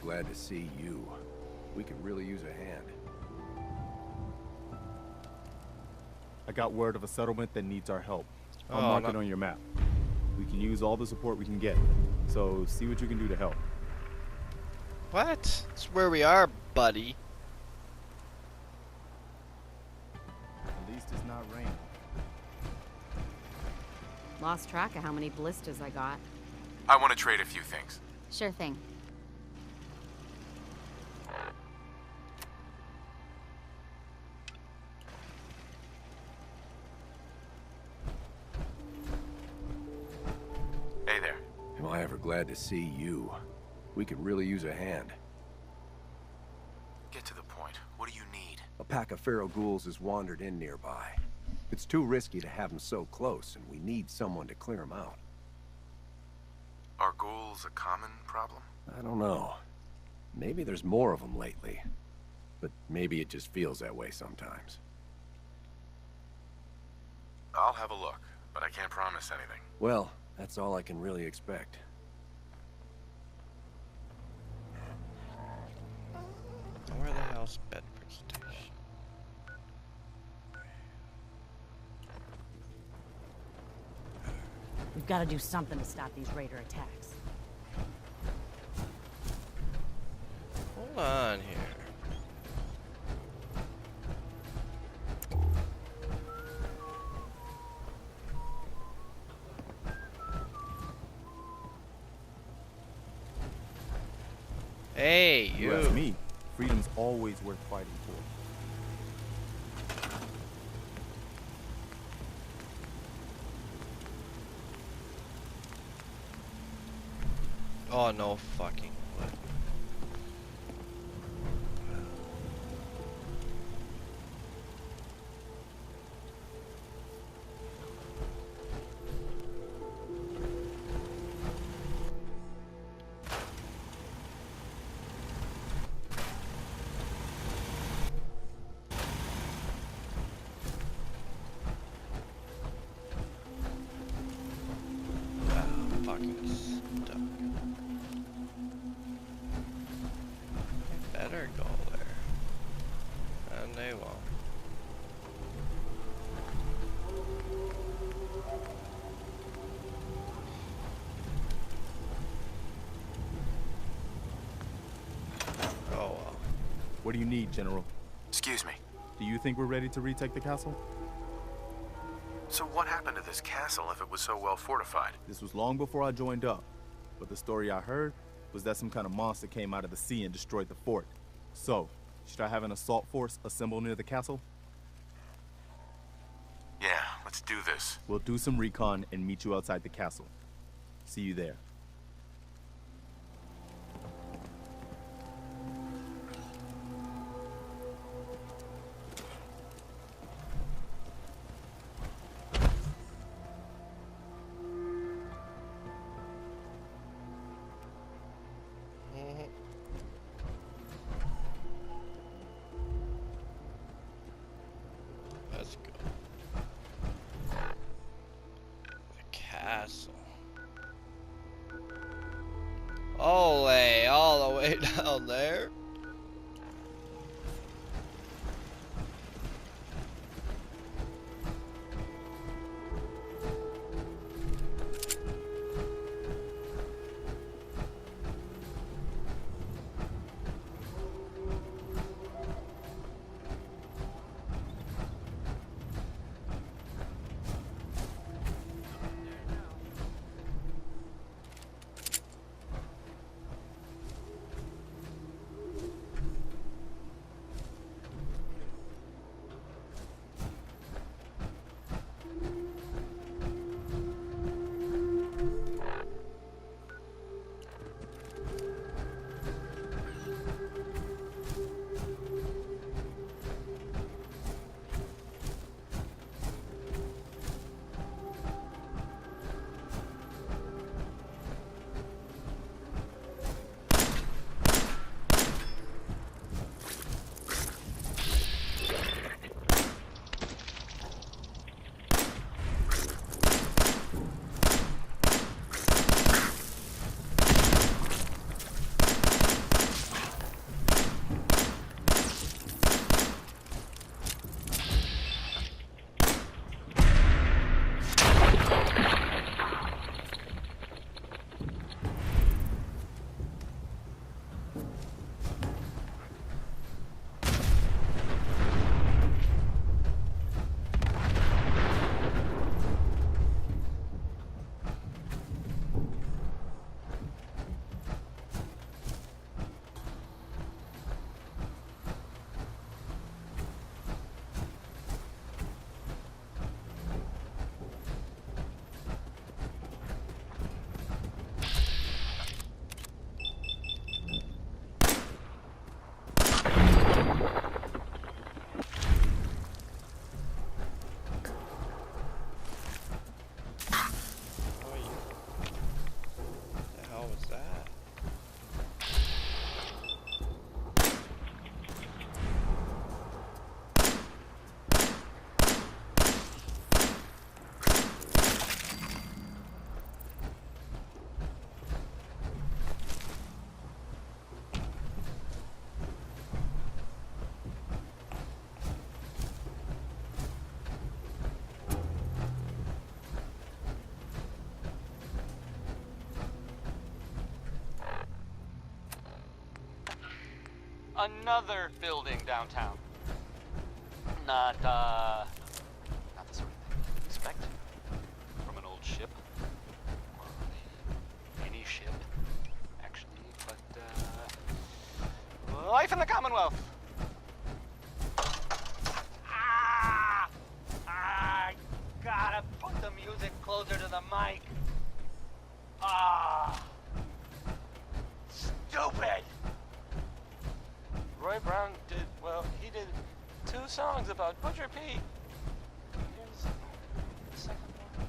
glad to see you. We could really use a hand. I got word of a settlement that needs our help. I'll Oh, mark it on your map. We can use all the support we can get. So see what you can do to help. What? It's where we are, buddy. At least it's not raining. Lost track of how many blisters I got. I want to trade a few things. Sure thing. Hey there. Am I ever glad to see you? We could really use a hand. Get to the point. What do you need? A pack of feral ghouls has wandered in nearby. It's too risky to have them so close, and we need someone to clear them out. Are ghouls a common problem? I don't know. Maybe there's more of them lately. But maybe it just feels that way sometimes. I'll have a look, but I can't promise anything. Well, that's all I can really expect. Where the hell's Bedford Station? We've got to do something to stop these raider attacks. Hold on here. Hey, you. You ask me, freedom's always worth fighting for. Oh, no fucking way. Fucking stuck. They better go there. And they won't. Oh well. What do you need, General? Excuse me. Do you think we're ready to retake the castle? So what happened to this castle if it was so well fortified? This was long before I joined up, but the story I heard was that some kind of monster came out of the sea and destroyed the fort. So, should I have an assault force assemble near the castle? Yeah, let's do this. We'll do some recon and meet you outside the castle. See you there. Let's go. The castle. Ole, all the way down there. another building downtown. Not the sort of thing you'd expect from an old ship. Or any ship, actually, but, life in the Commonwealth. I gotta put the music closer to the mic. Stupid! Roy Brown he did 2 songs about Butcher P. Here's the second one.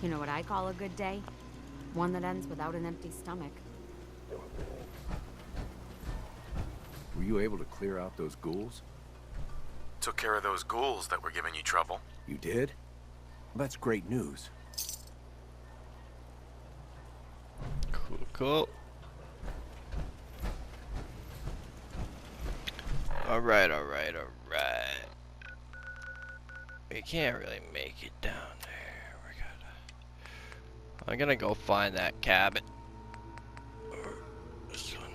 You know what I call a good day? One that ends without an empty stomach. Were you able to clear out those ghouls? Took care of those ghouls that were giving you trouble. You did? Well, that's great news. Cool, cool. Alright. We can't really make it down there. I'm gonna go find that cabin. Or this one.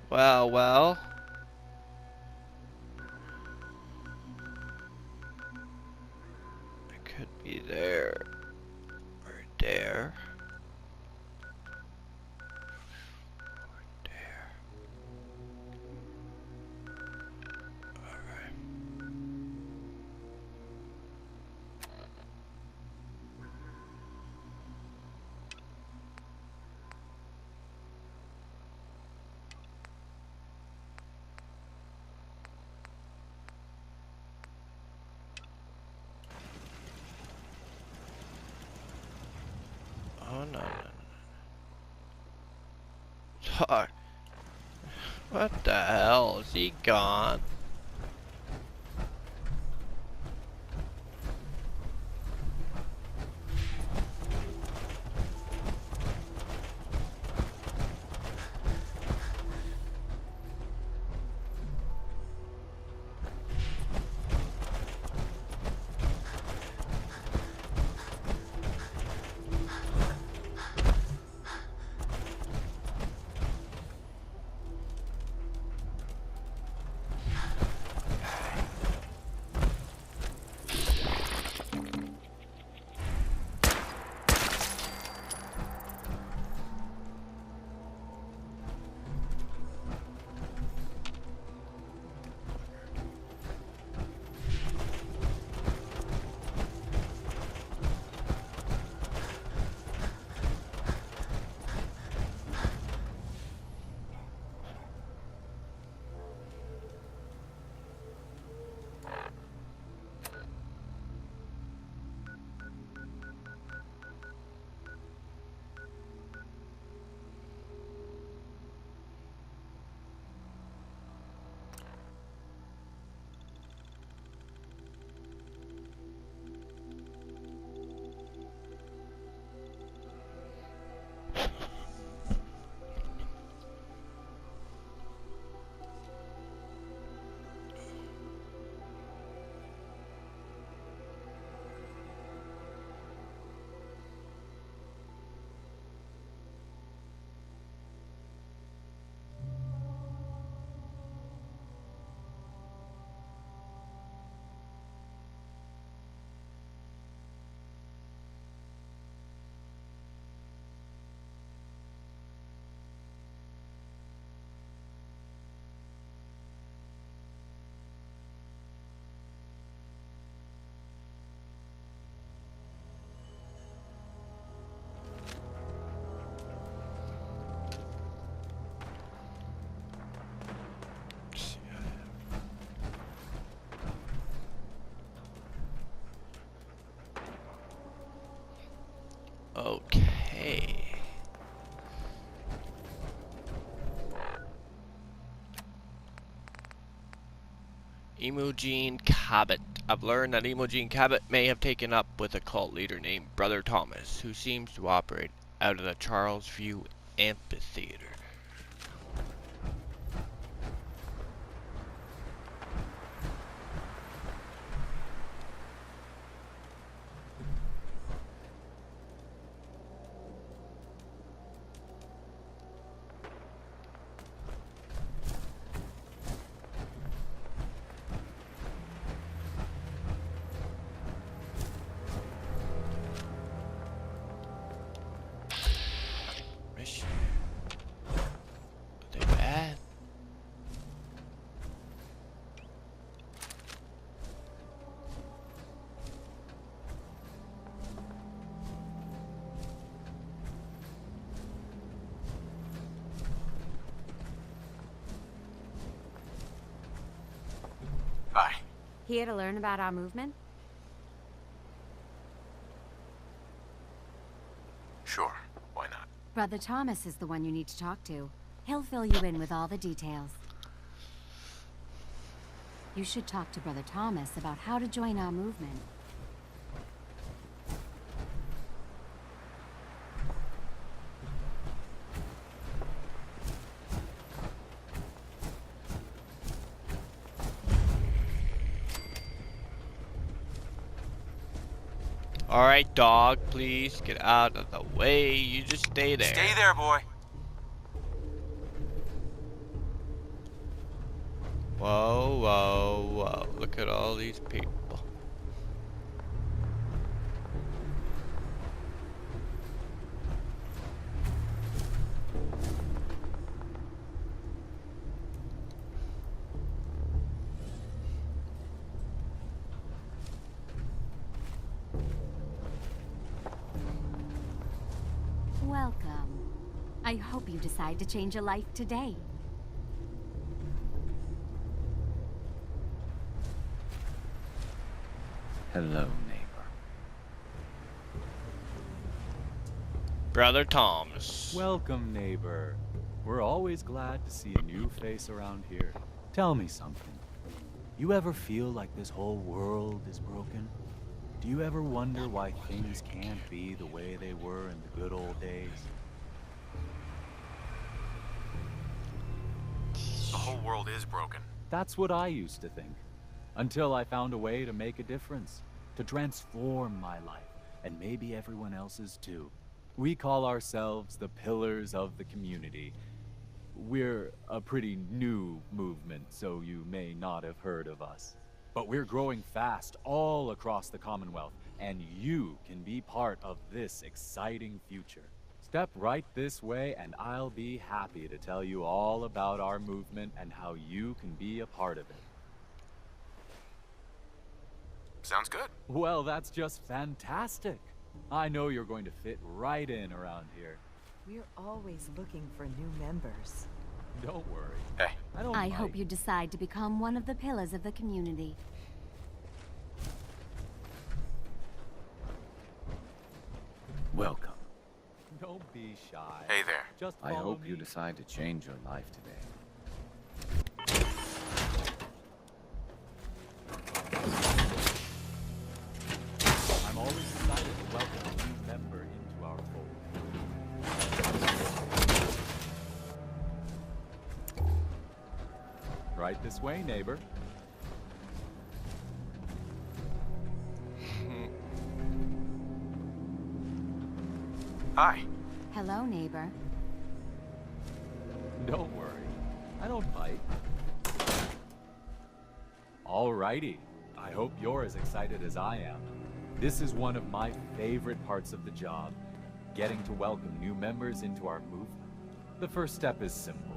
Well. It could be there. Or there. no. Fuck. What the hell? Is he gone? Okay. Imogen Cabot. I've learned that Imogen Cabot may have taken up with a cult leader named Brother Thomas, who seems to operate out of the Charlesview Amphitheater. Are they bad? Hi. Here to learn about our movement? Sure. Why not? Brother Thomas is the one you need to talk to. He'll fill you in with all the details. You should talk to Brother Thomas about how to join our movement. Alright, dog, please get out of the way. You just stay there. Stay there, boy. Whoa, whoa, whoa. Look at all these people. Welcome. I hope you decide to change your life today. Hello, neighbor. Brother Thomas. Welcome, neighbor. We're always glad to see a new face around here. Tell me something. You ever feel like this whole world is broken? Do you ever wonder why things can't be the way they were in the good old days? The whole world is broken. That's what I used to think. Until I found a way to make a difference. To transform my life. And maybe everyone else's too. We call ourselves the Pillars of the Community. We're a pretty new movement, so you may not have heard of us. But we're growing fast all across the Commonwealth, and you can be part of this exciting future. Step right this way, and I'll be happy to tell you all about our movement and how you can be a part of it. Sounds good. Well, that's just fantastic. I know you're going to fit right in around here. We're always looking for new members. Don't worry. Hey. I hope you decide to become one of the pillars of the community. Welcome. Don't be shy. Hey there. Just I follow hope you me. decide to change your life today. I'm always excited to welcome a new member into our fold. Right this way, neighbor. Hi. Hello, neighbor. Don't worry. I don't bite. Alrighty. I hope you're as excited as I am. This is one of my favorite parts of the job, getting to welcome new members into our movement. The first step is simple.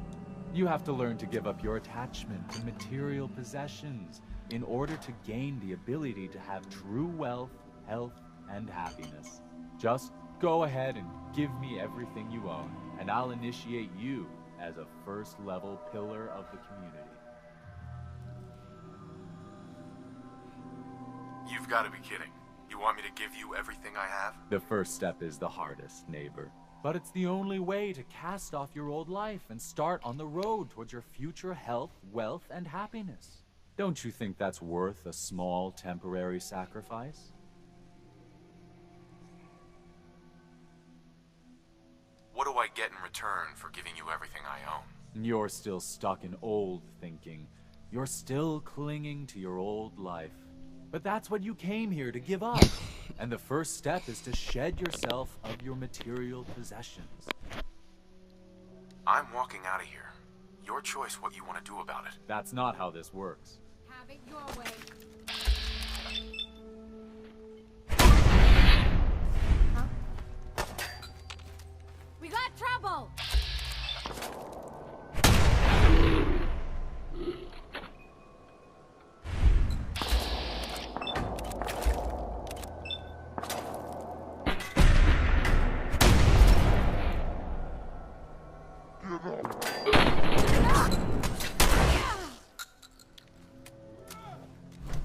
You have to learn to give up your attachment to material possessions in order to gain the ability to have true wealth, health, and happiness. Just go ahead and give me everything you own, and I'll initiate you as a first-level pillar of the community. You've got to be kidding. You want me to give you everything I have? The first step is the hardest, neighbor. But it's the only way to cast off your old life and start on the road towards your future health, wealth, and happiness. Don't you think that's worth a small, temporary sacrifice? What do I get in return for giving you everything I own? You're still stuck in old thinking. You're still clinging to your old life. But that's what you came here to give up. And the first step is to shed yourself of your material possessions. I'm walking out of here. Your choice what you want to do about it. That's not how this works. Have it your way. Huh? We got trouble!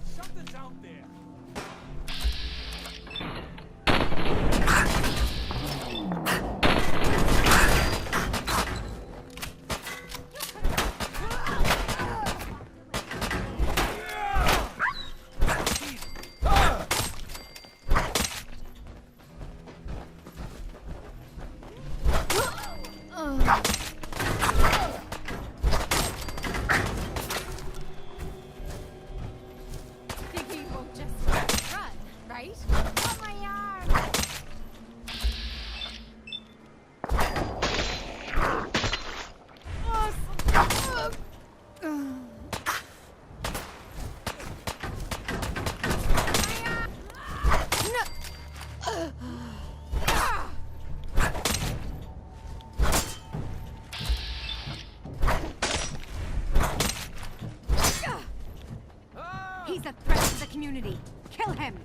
Something's out there. Think you won't just run, right? Oh, my arm! He's a threat to the community. Kill him!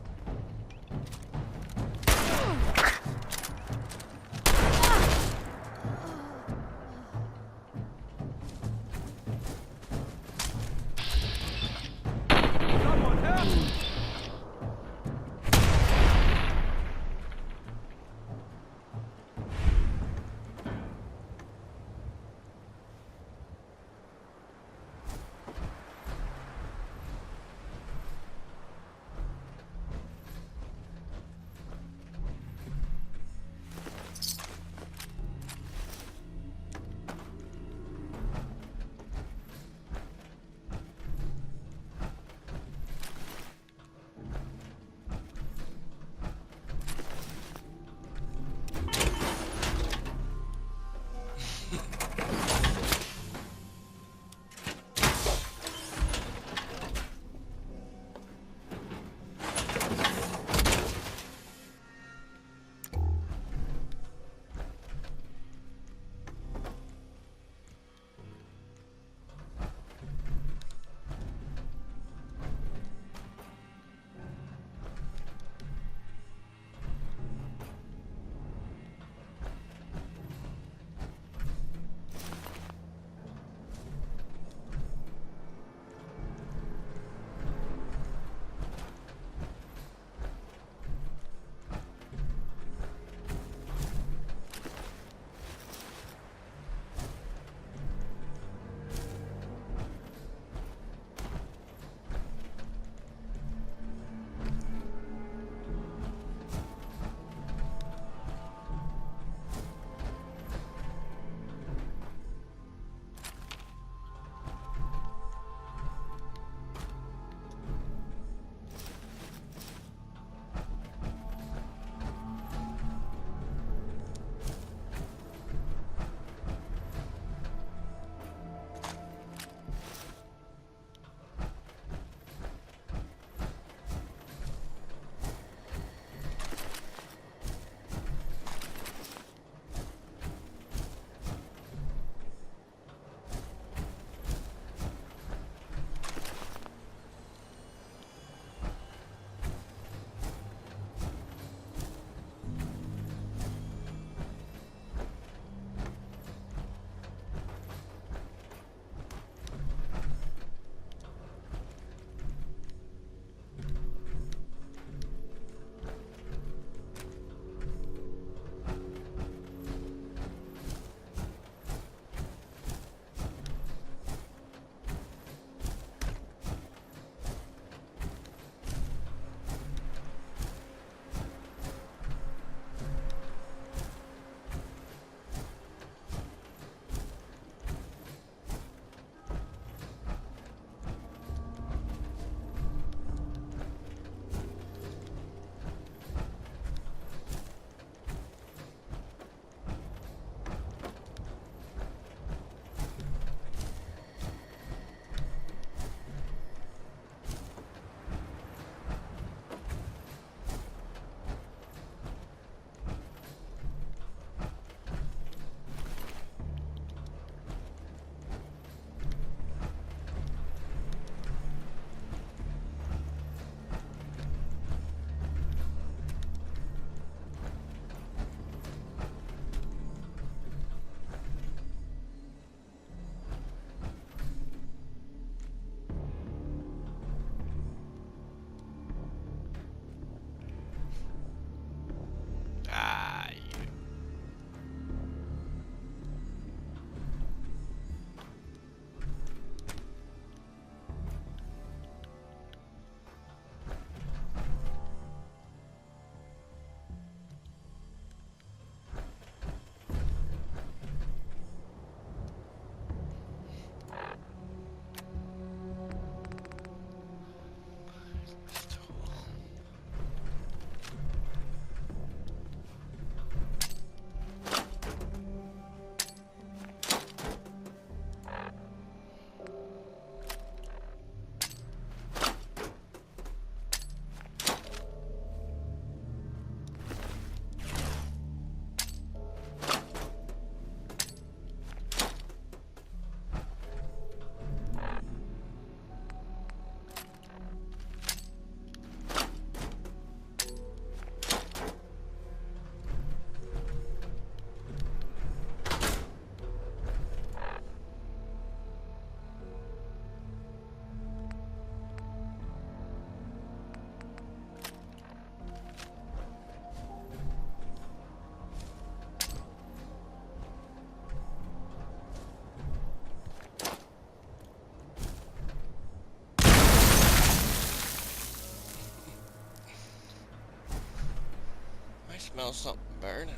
smell something burning.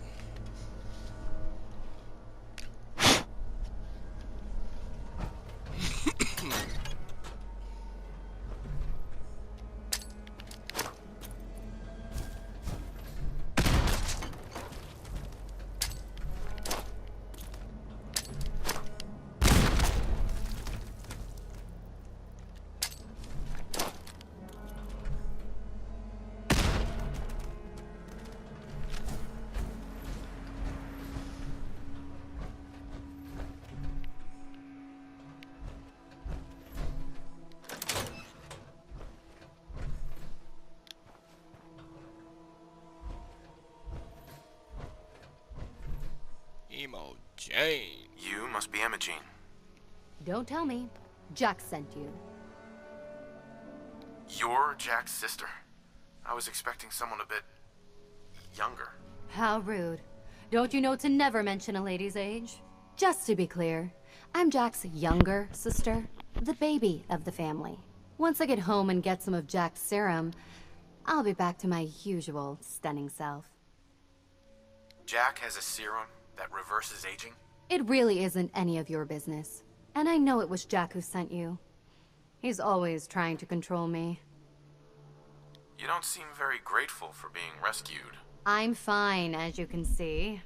Emo Jane. You must be Imogene. Don't tell me. Jack sent you. You're Jack's sister? I was expecting someone a bit younger. How rude. Don't you know to never mention a lady's age? Just to be clear, I'm Jack's younger sister, the baby of the family. Once I get home and get some of Jack's serum, I'll be back to my usual stunning self. Jack has a serum that reverses aging? It really isn't any of your business. And I know it was Jack who sent you. He's always trying to control me. You don't seem very grateful for being rescued. I'm fine, as you can see.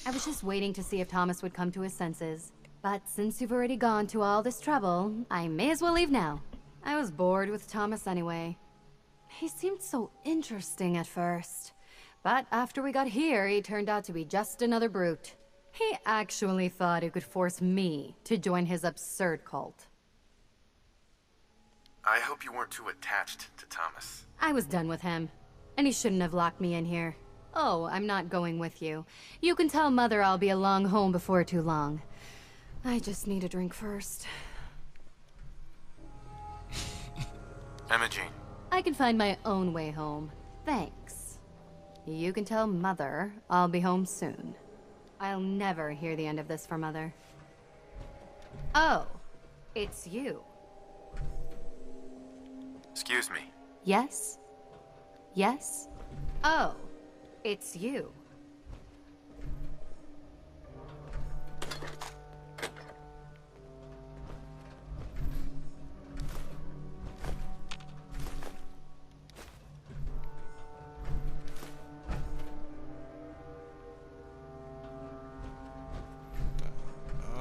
I was just waiting to see if Thomas would come to his senses. But since you've already gone to all this trouble, I may as well leave now. I was bored with Thomas anyway. He seemed so interesting at first. But after we got here, he turned out to be just another brute. He actually thought he could force me to join his absurd cult. I hope you weren't too attached to Thomas. I was done with him, and he shouldn't have locked me in here. Oh, I'm not going with you. You can tell Mother I'll be along home before too long. I just need a drink first. Imogene. I can find my own way home. Thanks. You can tell Mother I'll be home soon. I'll never hear the end of this from Mother. Oh, it's you. Excuse me. Yes? Yes? Oh, it's you.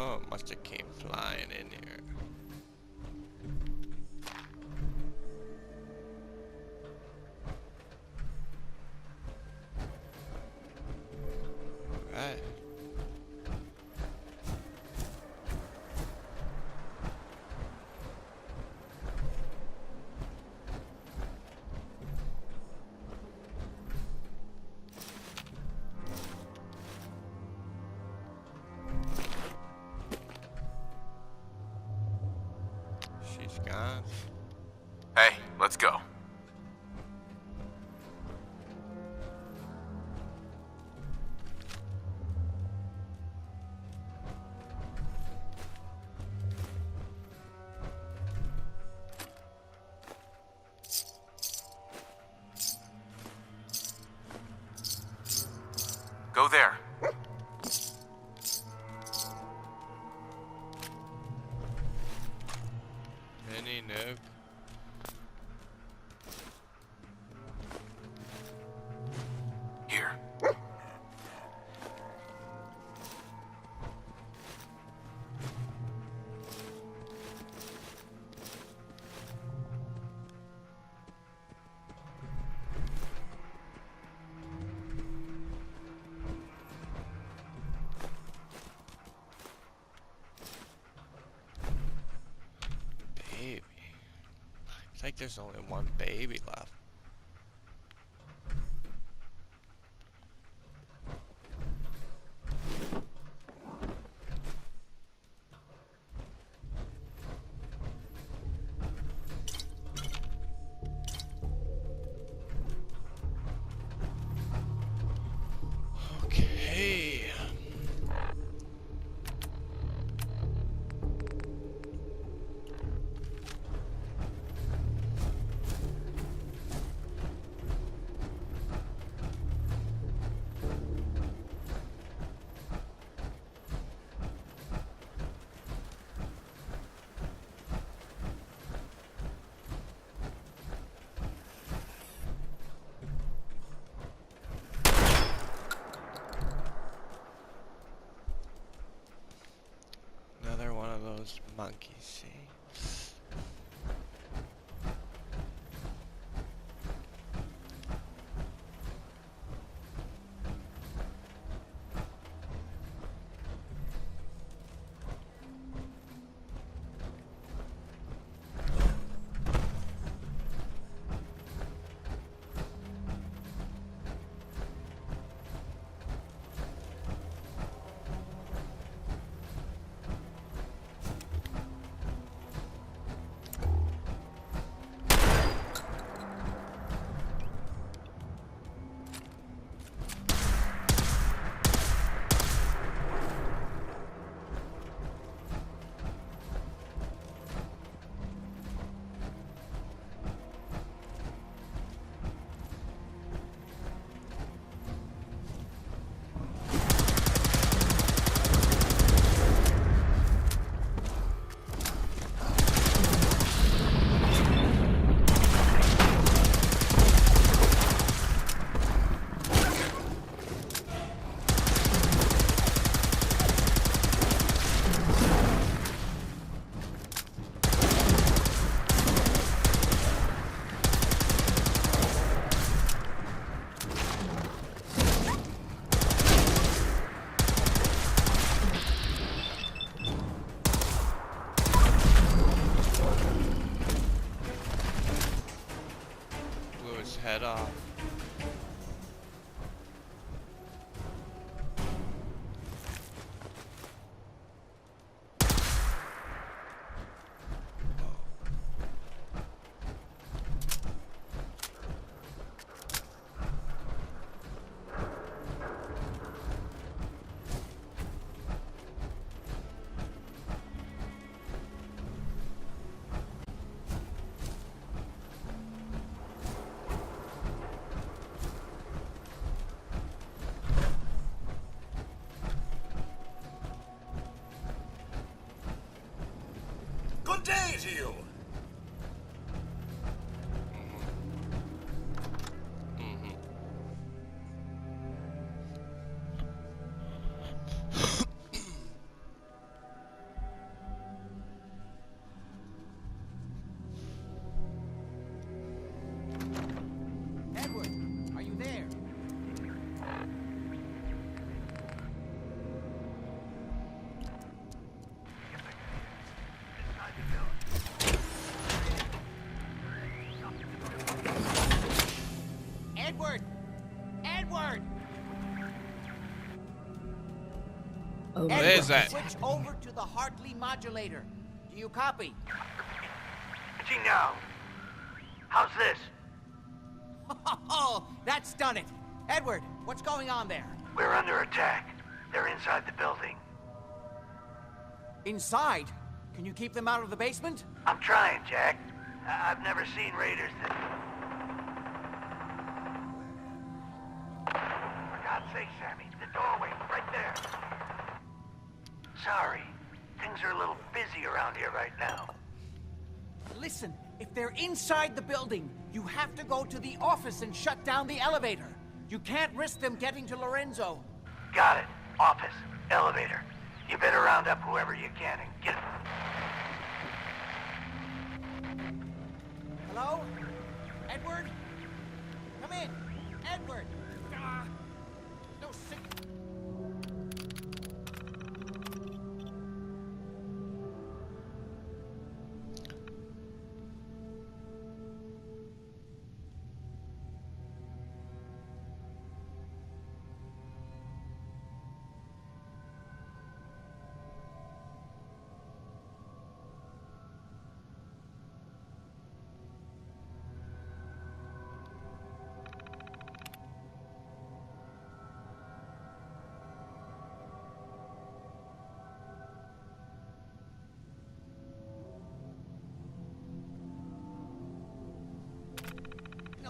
Oh, must have came flying in here. Right. She's gone. Hey, let's go. Go there. Penny Nook. Here. Baby. It's like there's only one baby left. Okay. those monkeys say. Head off. Good day to you. Edward, are you there? Edward! Edward! What Edward, is that? switch over to the Hartley modulator. Do you copy? See now. How's this? Oh, that's done it. Edward, what's going on there? We're under attack. They're inside the building. Inside? Can you keep them out of the basement? I'm trying, Jack. I've never seen raiders that... For God's sake, Sammy, the doorway, right there. Sorry. Things are a little busy around here right now. Listen, if they're inside the building, you have to go to the office and shut down the elevator. You can't risk them getting to Lorenzo. Got it. Office. Elevator. You better round up whoever you can and get... Hello? Edward? Come in. Edward! No sick...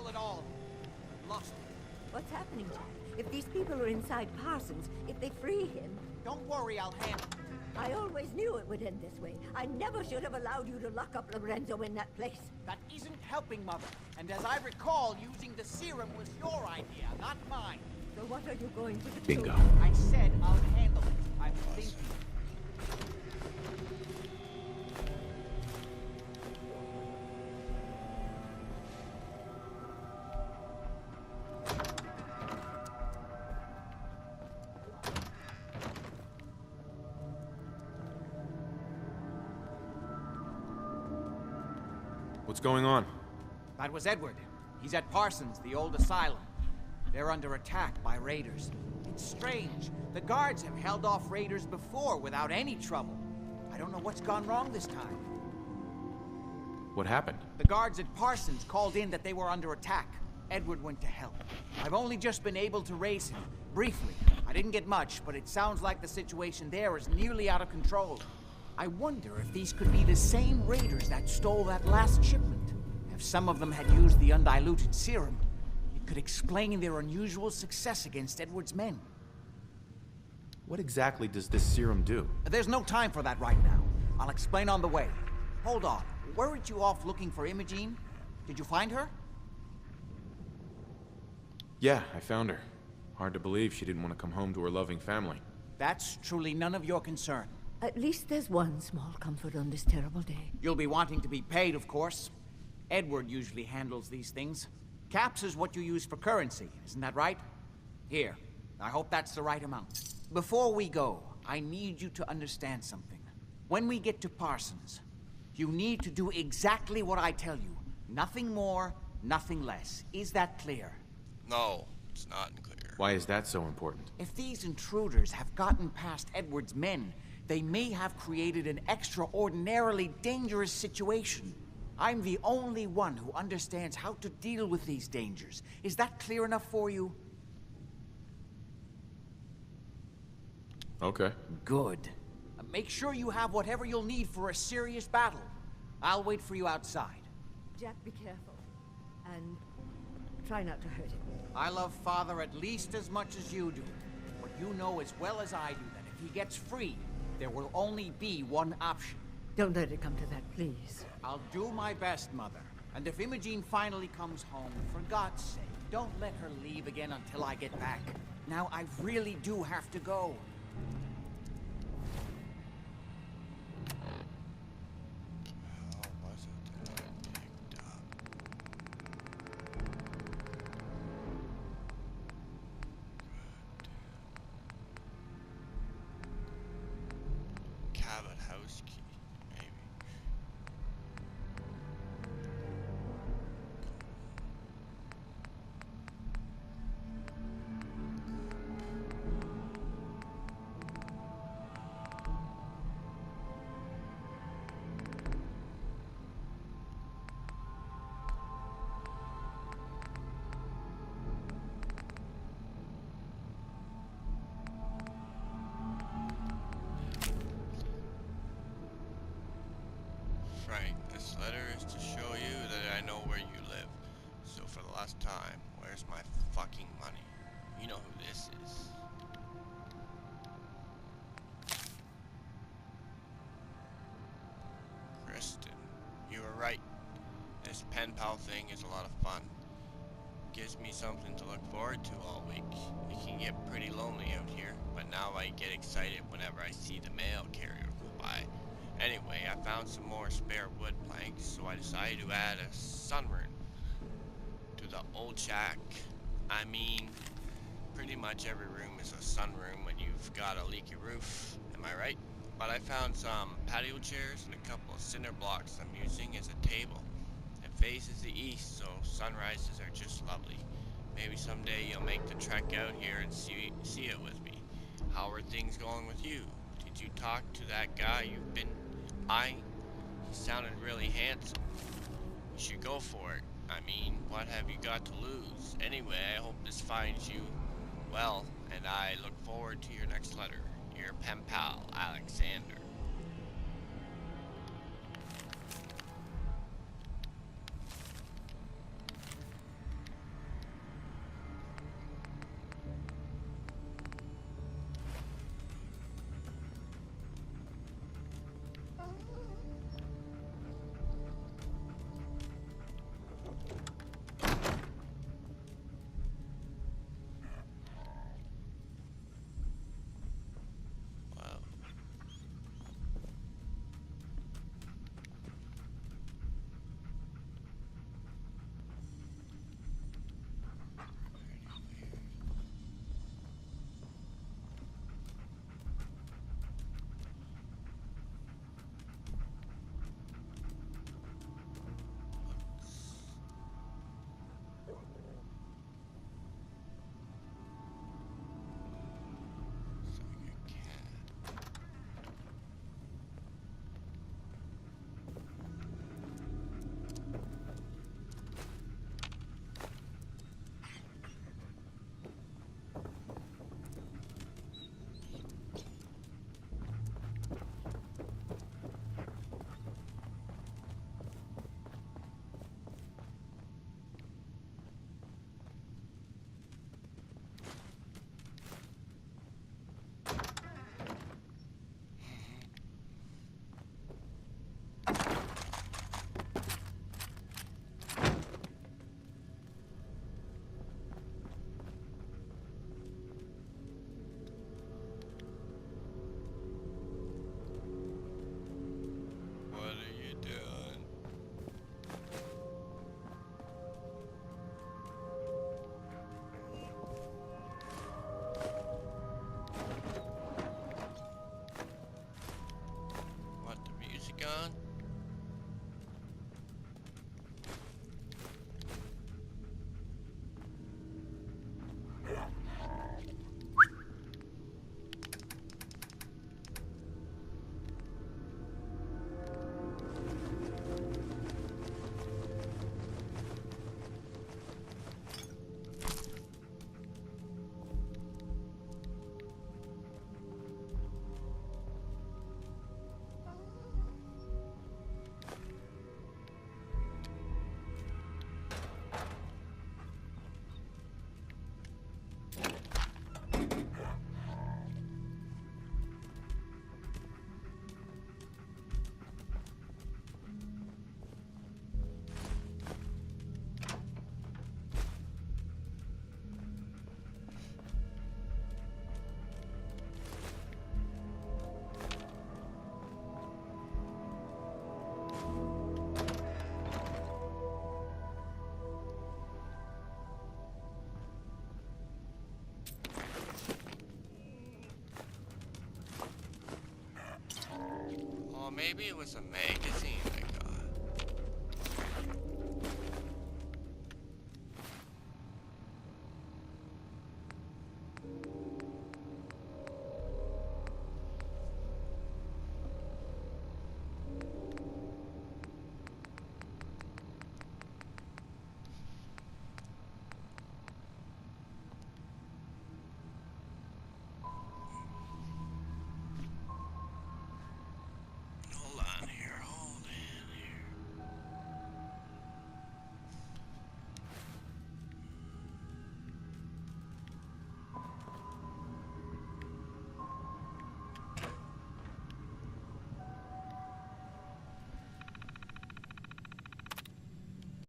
at all. Lost. What's happening, Jack? If these people are inside Parsons, if they free him... Don't worry, I'll handle it. I always knew it would end this way. I never should have allowed you to lock up Lorenzo in that place. That isn't helping, Mother. And as I recall, using the serum was your idea, not mine. So what are you going to do? Bingo. I said I'll handle it. I'm thinking. What's going on? That was Edward. He's at Parsons, the old asylum. They're under attack by raiders. It's strange. The guards have held off raiders before without any trouble. I don't know what's gone wrong this time. What happened? The guards at Parsons called in that they were under attack. Edward went to help. I've only just been able to raise him, briefly. I didn't get much, but it sounds like the situation there is nearly out of control. I wonder if these could be the same raiders that stole that last shipment. If some of them had used the undiluted serum, it could explain their unusual success against Edward's men. What exactly does this serum do? There's no time for that right now. I'll explain on the way. Hold on. Weren't you off looking for Imogene? Did you find her? Yeah, I found her. Hard to believe she didn't want to come home to her loving family. That's truly none of your concern. At least there's one small comfort on this terrible day. You'll be wanting to be paid, of course. Edward usually handles these things. Caps is what you use for currency, isn't that right? Here, I hope that's the right amount. Before we go, I need you to understand something. When we get to Parsons, you need to do exactly what I tell you. Nothing more, nothing less. Is that clear? No, it's not clear. Why is that so important? If these intruders have gotten past Edward's men, they may have created an extraordinarily dangerous situation. I'm the only one who understands how to deal with these dangers. Is that clear enough for you? Okay. Good. Make sure you have whatever you'll need for a serious battle. I'll wait for you outside. Jack, be careful. And try not to hurt him. I love Father at least as much as you do. But you know as well as I do that if he gets free, there will only be one option. Don't let it come to that, please. I'll do my best, Mother. And if Imogene finally comes home, for God's sake, don't let her leave again until I get back. Now, I really do have to go. Frank, this letter is to show you that I know where you live. So for the last time, where's my fucking money? You know who this is. Kristen, you were right. This pen pal thing is a lot of fun. Gives me something to look forward to all week. It can get pretty lonely out here, but now I get excited whenever I see the mail carrier go by. Anyway, I found some more spare wood planks, so I decided to add a sunroom to the old shack. I mean, pretty much every room is a sunroom when you've got a leaky roof, am I right? But I found some patio chairs and a couple of cinder blocks I'm using as a table. It faces the east, so sunrises are just lovely. Maybe someday you'll make the trek out here and see it with me. How are things going with you? Did you talk to that guy you've been eyeing? He sounded really handsome. You should go for it. I mean, what have you got to lose? Anyway, I hope this finds you well, and I look forward to your next letter. Your pen pal, Alexander. maybe it was a magazine.